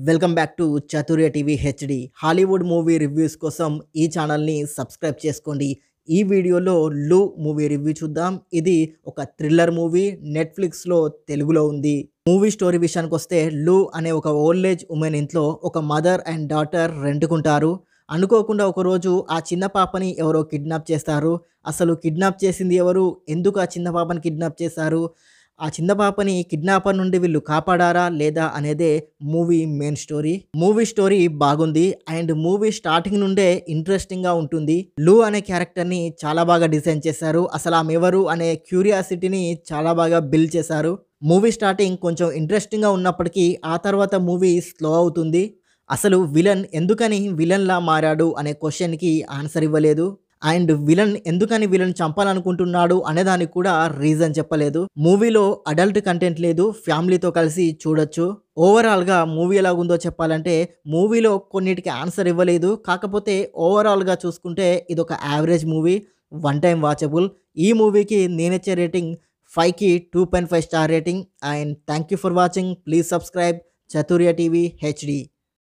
Welcome back to చతుర్య TV HD. Hollywood movie reviews కోసం ఈ ఛానల్ని సబ్స్క్రైబ్ చేసుకోండి. ఈ వీడియోలో లూ మూవీ రివ్యూ చూద్దాం. ఇది ఒక థ్రిల్లర్ మూవీ, నెట్ఫ్లిక్స్లో తెలుగులో ఉంది. మూవీ స్టోరీ విషయానికి వస్తే, లూ అనే ఒక ఓల్డ్ ఏజ్ ఉమెన్ ఇంట్లో ఒక మదర్ అండ్ డాటర్ రెంట్కుంటారు. అనుకోకుండా ఒకరోజు ఆ చిన్న పాపని ఎవరో కిడ్నాప్ చేస్తారు. అసలు కిడ్నాప్ చేసింది ఎవరు, ఎందుకు ఆ చిన్న పాపని కిడ్నాప్ చేశారు, ఆ చిన్న పాపని కిడ్నాపర్ నుండి వీళ్ళు కాపాడారా లేదా అనేదే movie main story. Movie story బాగుంది అండ్ మూవీ స్టార్టింగ్ నుండే ఇంట్రెస్టింగ్గా ఉంటుంది. లూ అనే క్యారెక్టర్ని చాలా బాగా డిజైన్ చేశారు. అసలు ఆమె ఎవరు అనే క్యూరియాసిటీని చాలా బాగా బిల్డ్ చేశారు. మూవీ స్టార్టింగ్ కొంచెం ఇంట్రెస్టింగ్గా ఉన్నప్పటికీ ఆ తర్వాత మూవీ స్లో అవుతుంది. అసలు విలన్ ఎందుకని విలన్లా మారాడు అనే క్వశ్చన్కి ఆన్సర్ ఇవ్వలేదు. అండ్ విలన్ ఎందుకని విలన్ చంపాలనుకుంటున్నాడు అనే దానికి కూడా రీజన్ చెప్పలేదు. మూవీలో అడల్ట్ కంటెంట్ లేదు, ఫ్యామిలీతో కలిసి చూడొచ్చు. ఓవరాల్గా మూవీ ఎలాగుందో చెప్పాలంటే, మూవీలో కొన్నిటికి ఆన్సర్ ఇవ్వలేదు. కాకపోతే ఓవరాల్గా చూసుకుంటే ఇది ఒక average movie, one time watchable. ఈ మూవీకి నేనిచ్చే రేటింగ్ 5కి 2.5 star rating. And thank you for watching. Please subscribe చతుర్య TV HD.